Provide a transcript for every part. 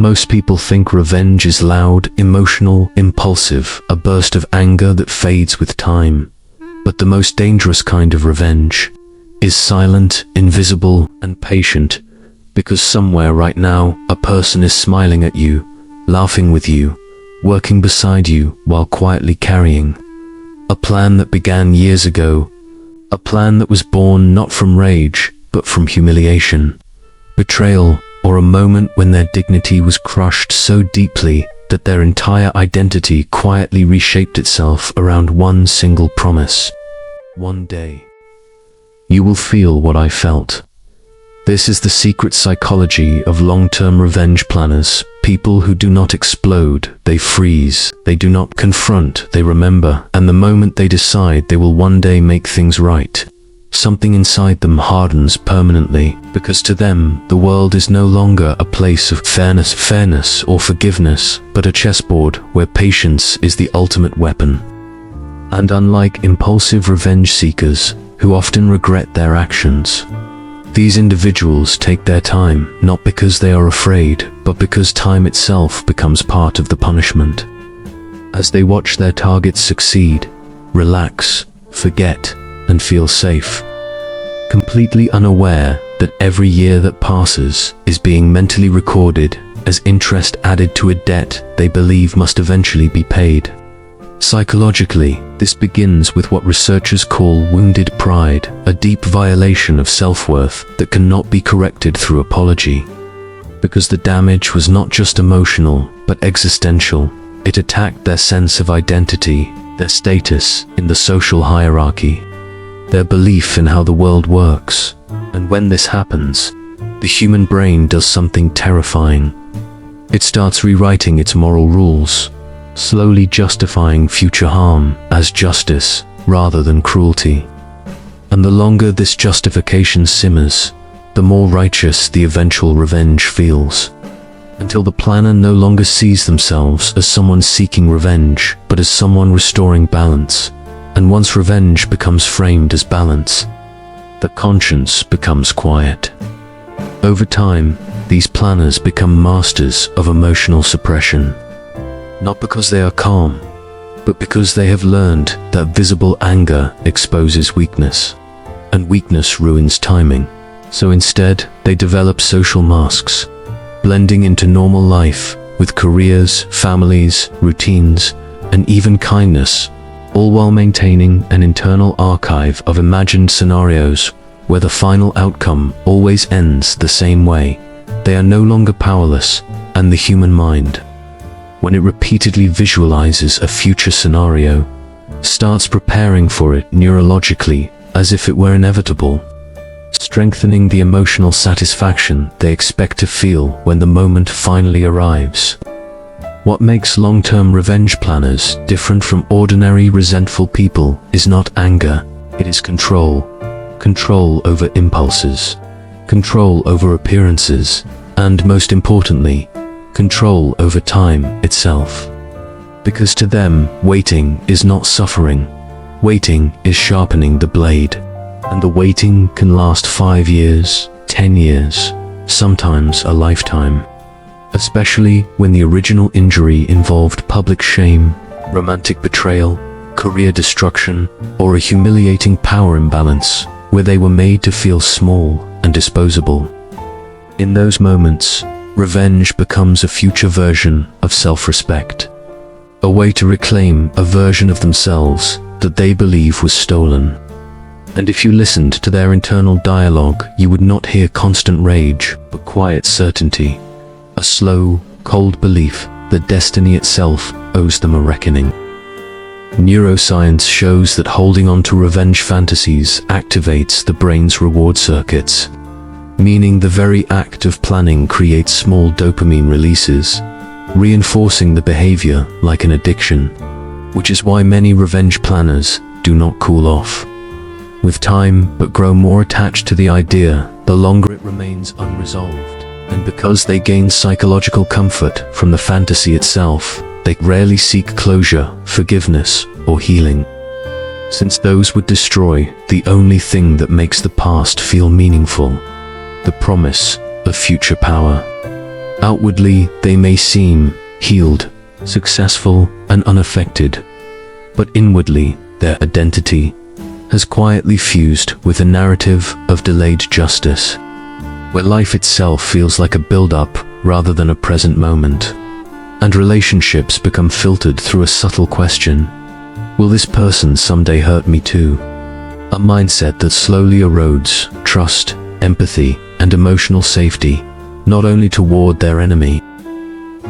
Most people think revenge is loud, emotional, impulsive, a burst of anger that fades with time. But the most dangerous kind of revenge is silent, invisible, and patient, because somewhere right now, a person is smiling at you, laughing with you, working beside you while quietly carrying a plan that began years ago, a plan that was born not from rage, but from humiliation, betrayal, or a moment when their dignity was crushed so deeply that their entire identity quietly reshaped itself around one single promise. One day, you will feel what I felt. This is the secret psychology of long-term revenge planners. People who do not explode, they freeze. They do not confront, they remember. And the moment they decide they will one day make things right, something inside them hardens permanently, because to them, the world is no longer a place of fairness or forgiveness, but a chessboard where patience is the ultimate weapon. And unlike impulsive revenge seekers, who often regret their actions, these individuals take their time, not because they are afraid, but because time itself becomes part of the punishment. As they watch their targets succeed, relax, forget, and feel safe, completely unaware that every year that passes is being mentally recorded as interest added to a debt they believe must eventually be paid. Psychologically, this begins with what researchers call wounded pride, a deep violation of self-worth that cannot be corrected through apology. Because the damage was not just emotional, but existential. It attacked their sense of identity, their status in the social hierarchy, their belief in how the world works. And when this happens, the human brain does something terrifying. It starts rewriting its moral rules, slowly justifying future harm as justice rather than cruelty. And the longer this justification simmers, the more righteous the eventual revenge feels, until the planner no longer sees themselves as someone seeking revenge, but as someone restoring balance. And once revenge becomes framed as balance, the conscience becomes quiet. Over time, these planners become masters of emotional suppression. Not because they are calm, but because they have learned that visible anger exposes weakness, and weakness ruins timing. So instead, they develop social masks, blending into normal life with careers, families, routines, and even kindness, all while maintaining an internal archive of imagined scenarios where the final outcome always ends the same way. They are no longer powerless, and the human mind, when it repeatedly visualizes a future scenario, starts preparing for it neurologically as if it were inevitable, strengthening the emotional satisfaction they expect to feel when the moment finally arrives. What makes long-term revenge planners different from ordinary resentful people is not anger, it is control. Control over impulses, control over appearances, and most importantly, control over time itself. Because to them, waiting is not suffering. Waiting is sharpening the blade. And the waiting can last 5 years, 10 years, sometimes a lifetime. Especially when the original injury involved public shame, romantic betrayal, career destruction, or a humiliating power imbalance, where they were made to feel small and disposable. In those moments, revenge becomes a future version of self-respect, a way to reclaim a version of themselves that they believe was stolen. And if you listened to their internal dialogue, you would not hear constant rage, but quiet certainty, a slow, cold belief that destiny itself owes them a reckoning. Neuroscience shows that holding on to revenge fantasies activates the brain's reward circuits, meaning the very act of planning creates small dopamine releases, reinforcing the behavior like an addiction, which is why many revenge planners do not cool off with time, but grow more attached to the idea the longer it remains unresolved. And because they gain psychological comfort from the fantasy itself, they rarely seek closure, forgiveness, or healing, since those would destroy the only thing that makes the past feel meaningful, the promise of future power. Outwardly, they may seem healed, successful, and unaffected, but inwardly, their identity has quietly fused with a narrative of delayed justice, where life itself feels like a build-up rather than a present moment, and relationships become filtered through a subtle question: will this person someday hurt me too? A mindset that slowly erodes trust, empathy, and emotional safety, not only toward their enemy,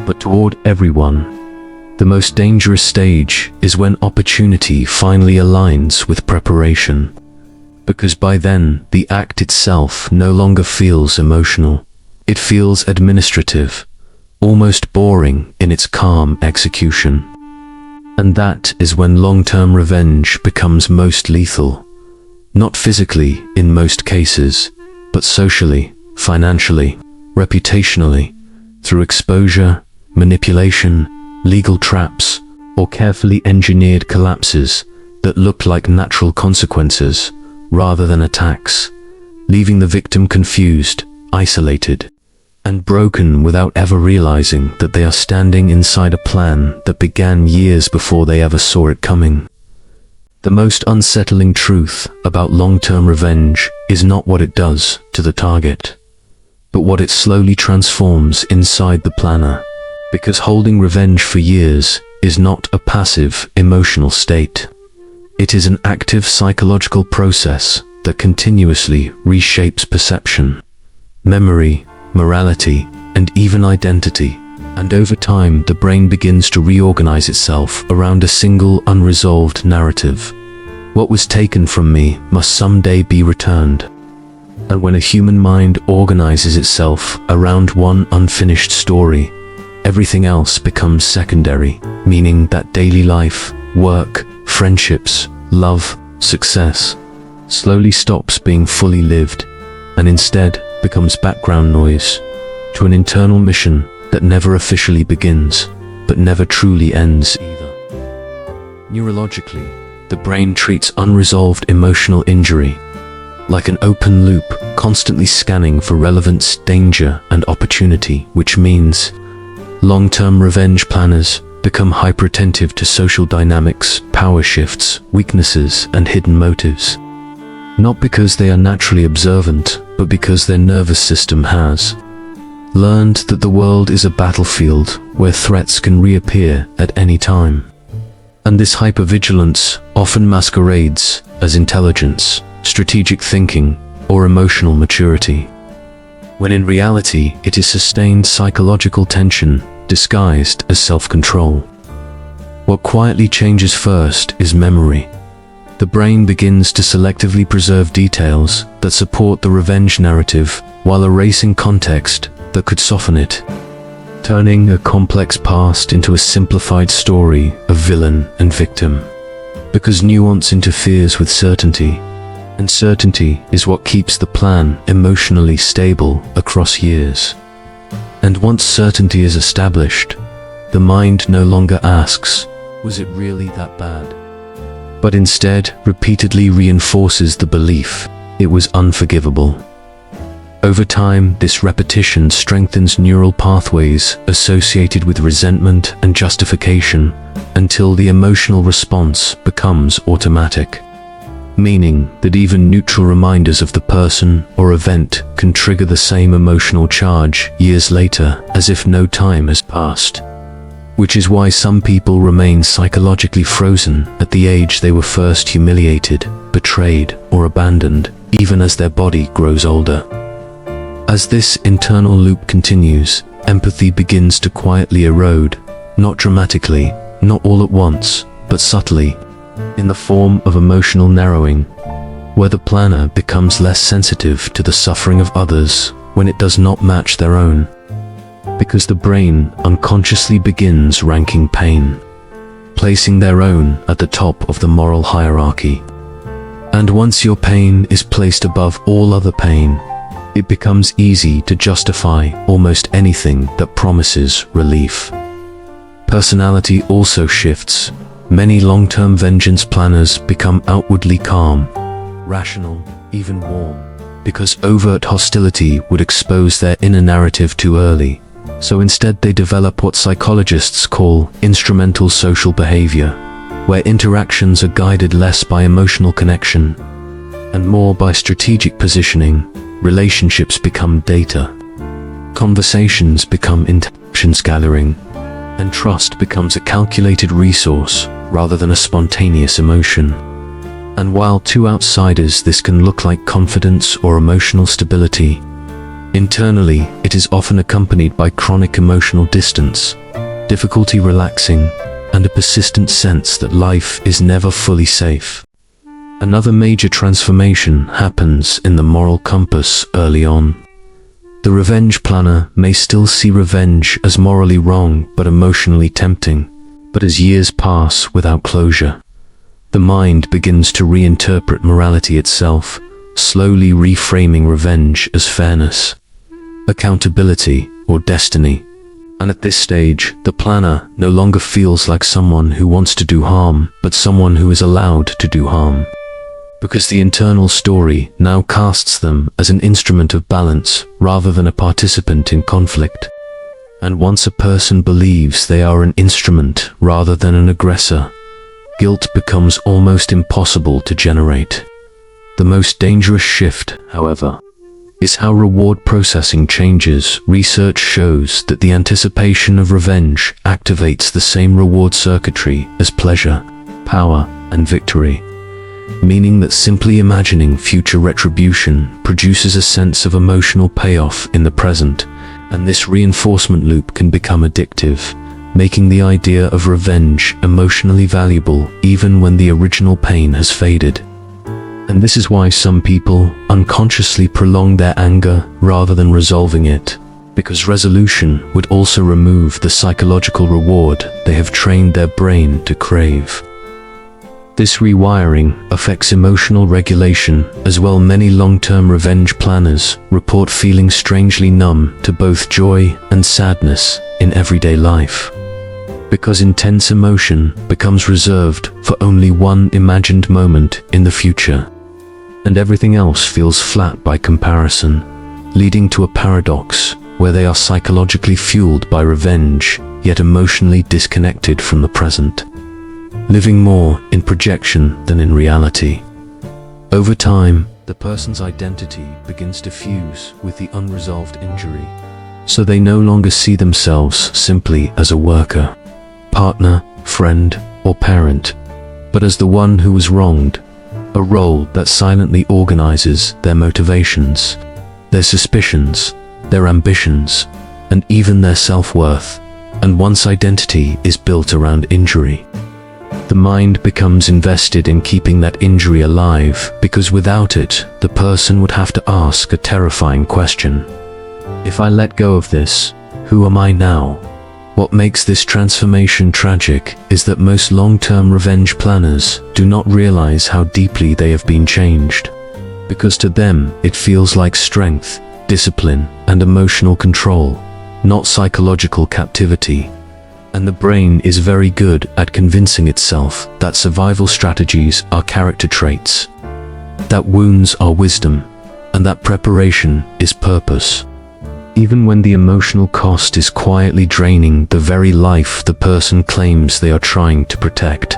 but toward everyone. The most dangerous stage is when opportunity finally aligns with preparation, because by then the act itself no longer feels emotional. It feels administrative, almost boring in its calm execution. And that is when long-term revenge becomes most lethal. Not physically in most cases, but socially, financially, reputationally, through exposure, manipulation, legal traps, or carefully engineered collapses that look like natural consequences rather than attacks, leaving the victim confused, isolated, and broken without ever realizing that they are standing inside a plan that began years before they ever saw it coming. The most unsettling truth about long-term revenge is not what it does to the target, but what it slowly transforms inside the planner. Because holding revenge for years is not a passive emotional state. It is an active psychological process that continuously reshapes perception, memory, morality, and even identity. And over time, the brain begins to reorganize itself around a single unresolved narrative. What was taken from me must someday be returned. And when a human mind organizes itself around one unfinished story, everything else becomes secondary, meaning that daily life, work, friendships, love, success slowly stops being fully lived and instead becomes background noise to an internal mission that never officially begins, but never truly ends either. Neurologically, the brain treats unresolved emotional injury like an open loop, constantly scanning for relevance, danger, and opportunity, which means long-term revenge planners become hyper-attentive to social dynamics, power shifts, weaknesses, and hidden motives. Not because they are naturally observant, but because their nervous system has learned that the world is a battlefield where threats can reappear at any time. And this hypervigilance often masquerades as intelligence, strategic thinking, or emotional maturity, when in reality it is sustained psychological tension disguised as self-control. What quietly changes first is memory. The brain begins to selectively preserve details that support the revenge narrative while erasing context that could soften it, turning a complex past into a simplified story of villain and victim. Because nuance interferes with certainty, and certainty is what keeps the plan emotionally stable across years. And once certainty is established, the mind no longer asks, was it really that bad? But instead repeatedly reinforces the belief it was unforgivable. Over time, this repetition strengthens neural pathways associated with resentment and justification until the emotional response becomes automatic, meaning that even neutral reminders of the person or event can trigger the same emotional charge years later as if no time has passed. Which is why some people remain psychologically frozen at the age they were first humiliated, betrayed, or abandoned, even as their body grows older. As this internal loop continues, empathy begins to quietly erode, not dramatically, not all at once, but subtly, in the form of emotional narrowing, where the planner becomes less sensitive to the suffering of others when it does not match their own, because the brain unconsciously begins ranking pain, placing their own at the top of the moral hierarchy. And once your pain is placed above all other pain, it becomes easy to justify almost anything that promises relief. Personality also shifts. Many long-term vengeance planners become outwardly calm, rational, even warm, because overt hostility would expose their inner narrative too early, So instead they develop what psychologists call instrumental social behavior, where interactions are guided less by emotional connection and more by strategic positioning. Relationships become data, conversations become intelligence gathering, and trust becomes a calculated resource rather than a spontaneous emotion. And while to outsiders this can look like confidence or emotional stability, internally it is often accompanied by chronic emotional distance, difficulty relaxing, and a persistent sense that life is never fully safe. Another major transformation happens in the moral compass early on. The revenge planner may still see revenge as morally wrong but emotionally tempting, but as years pass without closure, the mind begins to reinterpret morality itself, slowly reframing revenge as fairness, accountability, or destiny. And at this stage, the planner no longer feels like someone who wants to do harm, but someone who is allowed to do harm, because the internal story now casts them as an instrument of balance rather than a participant in conflict. And once a person believes they are an instrument rather than an aggressor, guilt becomes almost impossible to generate. The most dangerous shift, however, is how reward processing changes. Research shows that the anticipation of revenge activates the same reward circuitry as pleasure, power, and victory, meaning that simply imagining future retribution produces a sense of emotional payoff in the present, and this reinforcement loop can become addictive, making the idea of revenge emotionally valuable even when the original pain has faded. And this is why some people unconsciously prolong their anger rather than resolving it, because resolution would also remove the psychological reward they have trained their brain to crave. This rewiring affects emotional regulation as well. Many long-term revenge planners report feeling strangely numb to both joy and sadness in everyday life, because intense emotion becomes reserved for only one imagined moment in the future, and everything else feels flat by comparison, leading to a paradox where they are psychologically fueled by revenge, yet emotionally disconnected from the present, living more in projection than in reality. Over time, the person's identity begins to fuse with the unresolved injury, so they no longer see themselves simply as a worker, partner, friend, or parent, but as the one who was wronged, a role that silently organizes their motivations, their suspicions, their ambitions, and even their self-worth. And once identity is built around injury, the mind becomes invested in keeping that injury alive, because without it, the person would have to ask a terrifying question. If I let go of this, who am I now? What makes this transformation tragic is that most long-term revenge planners do not realize how deeply they have been changed, because to them it feels like strength, discipline, and emotional control, not psychological captivity. And the brain is very good at convincing itself that survival strategies are character traits, that wounds are wisdom, and that preparation is purpose, even when the emotional cost is quietly draining the very life the person claims they are trying to protect.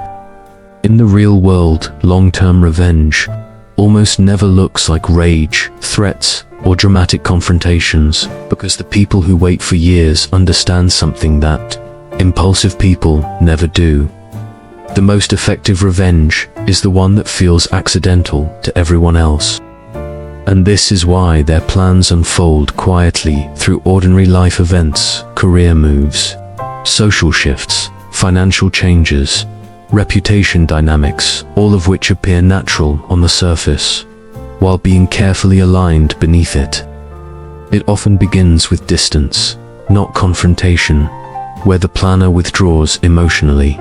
In the real world, long-term revenge almost never looks like rage, threats, or dramatic confrontations, because the people who wait for years understand something that impulsive people never do. The most effective revenge is the one that feels accidental to everyone else. And this is why their plans unfold quietly through ordinary life events, career moves, social shifts, financial changes, reputation dynamics, all of which appear natural on the surface, while being carefully aligned beneath it. It often begins with distance, not confrontation, where the planner withdraws emotionally,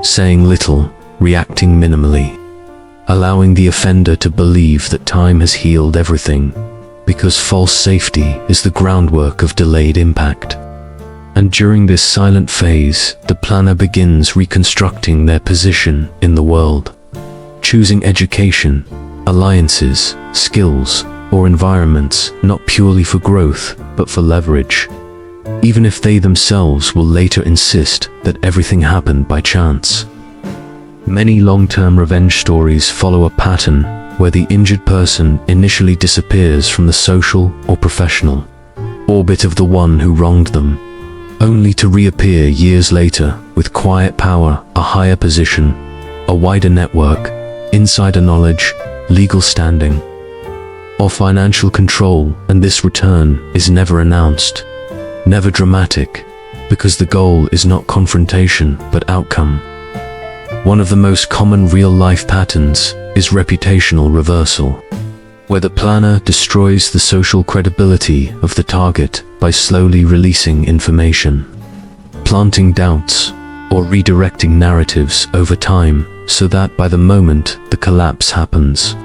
saying little, reacting minimally, allowing the offender to believe that time has healed everything, because false safety is the groundwork of delayed impact. And during this silent phase, the planner begins reconstructing their position in the world, choosing education, alliances, skills, or environments not purely for growth, but for leverage. even if they themselves will later insist that everything happened by chance. Many long-term revenge stories follow a pattern where the injured person initially disappears from the social or professional orbit of the one who wronged them, only to reappear years later with quiet power, a higher position, a wider network, insider knowledge, legal standing, or financial control, and this return is never announced, never dramatic, because the goal is not confrontation but outcome. One of the most common real-life patterns is reputational reversal, where the planner destroys the social credibility of the target by slowly releasing information, planting doubts, or redirecting narratives over time so that by the moment the collapse happens,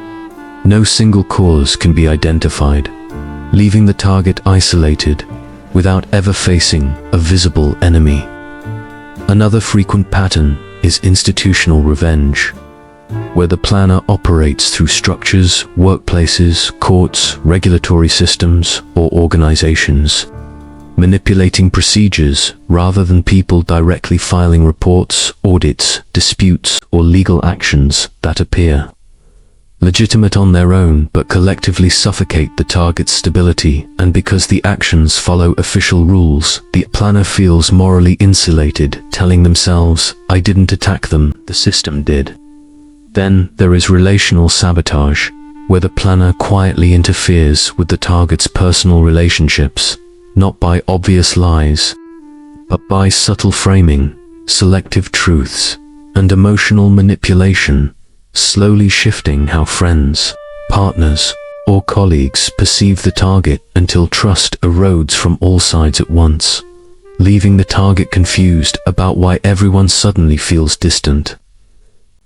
no single cause can be identified, leaving the target isolated without ever facing a visible enemy. Another frequent pattern is institutional revenge, where the planner operates through structures, workplaces, courts, regulatory systems, or organizations, manipulating procedures rather than people directly filing reports, audits, disputes, or legal actions that appear legitimate on their own but collectively suffocate the target's stability. And because the actions follow official rules, the planner feels morally insulated, telling themselves, "I didn't attack them, the system did." Then there is relational sabotage, where the planner quietly interferes with the target's personal relationships, not by obvious lies, but by subtle framing, selective truths, and emotional manipulation, slowly shifting how friends, partners, or colleagues perceive the target until trust erodes from all sides at once, leaving the target confused about why everyone suddenly feels distant.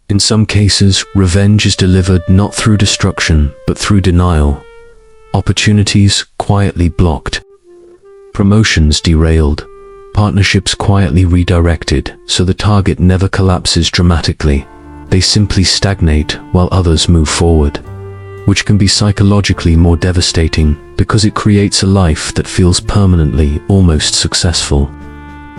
In some cases, revenge is delivered not through destruction, but through denial. Opportunities quietly blocked, promotions derailed, partnerships quietly redirected, so the target never collapses dramatically. They simply stagnate while others move forward, which can be psychologically more devastating because it creates a life that feels permanently almost successful.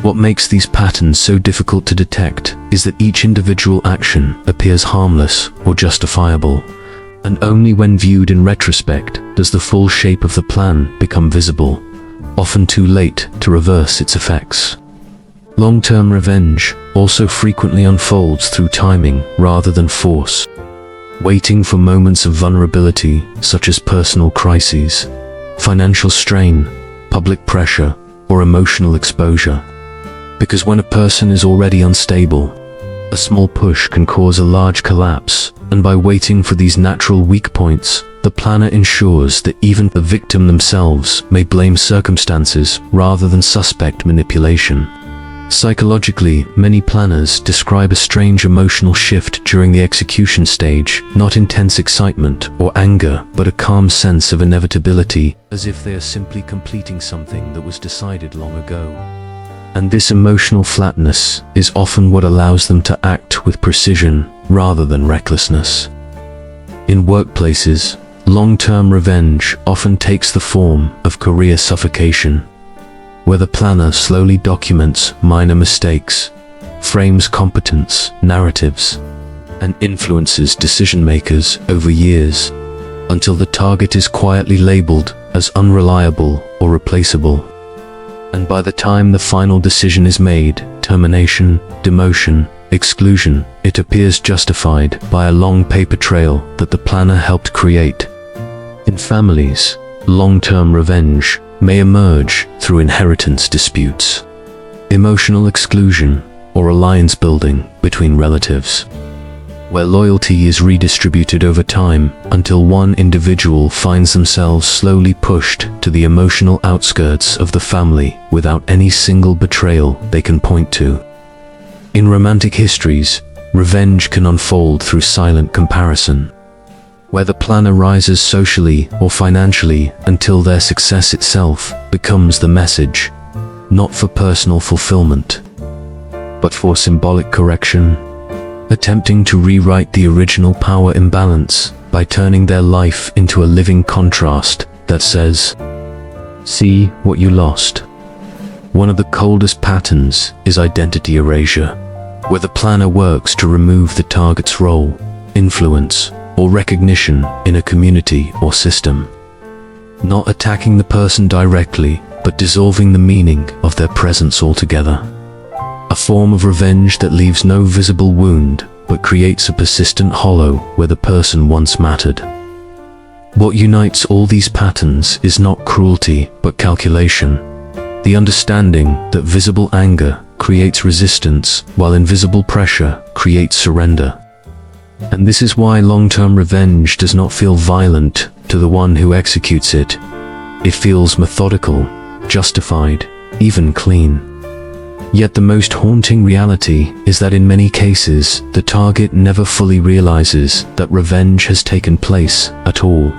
What makes these patterns so difficult to detect is that each individual action appears harmless or justifiable, and only when viewed in retrospect does the full shape of the plan become visible, often too late to reverse its effects. Long-term revenge also frequently unfolds through timing rather than force, waiting for moments of vulnerability such as personal crises, financial strain, public pressure, or emotional exposure. Because when a person is already unstable, a small push can cause a large collapse, and by waiting for these natural weak points, the planner ensures that even the victim themselves may blame circumstances rather than suspect manipulation. Psychologically, many planners describe a strange emotional shift during the execution stage, not intense excitement or anger, but a calm sense of inevitability, as if they are simply completing something that was decided long ago. And this emotional flatness is often what allows them to act with precision rather than recklessness. In workplaces, long-term revenge often takes the form of career suffocation, where the planner slowly documents minor mistakes, frames competence narratives, and influences decision-makers over years, until the target is quietly labeled as unreliable or replaceable. And by the time the final decision is made, termination, demotion, exclusion, it appears justified by a long paper trail that the planner helped create. In families, long-term revenge may emerge through inheritance disputes, emotional exclusion, or alliance building between relatives, where loyalty is redistributed over time until one individual finds themselves slowly pushed to the emotional outskirts of the family without any single betrayal they can point to. In romantic histories, revenge can unfold through silent comparison, where the planner rises socially or financially until their success itself becomes the message, not for personal fulfillment, but for symbolic correction, attempting to rewrite the original power imbalance by turning their life into a living contrast that says, "See what you lost." One of the coldest patterns is identity erasure, where the planner works to remove the target's role, influence, or recognition in a community or system. Not attacking the person directly, but dissolving the meaning of their presence altogether. A form of revenge that leaves no visible wound, but creates a persistent hollow where the person once mattered. What unites all these patterns is not cruelty, but calculation. The understanding that visible anger creates resistance, while invisible pressure creates surrender. And this is why long-term revenge does not feel violent to the one who executes it. It feels methodical, justified, even clean. Yet the most haunting reality is that in many cases, the target never fully realizes that revenge has taken place at all.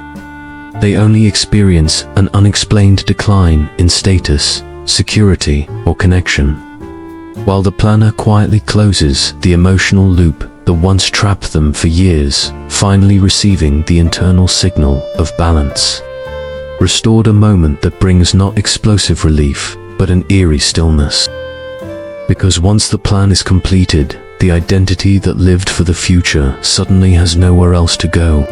They only experience an unexplained decline in status, security, or connection, while the planner quietly closes the emotional loop that once trapped them for years, finally receiving the internal signal of balance. Restored, a moment that brings not explosive relief, but an eerie stillness. Because once the plan is completed, the identity that lived for the future suddenly has nowhere else to go.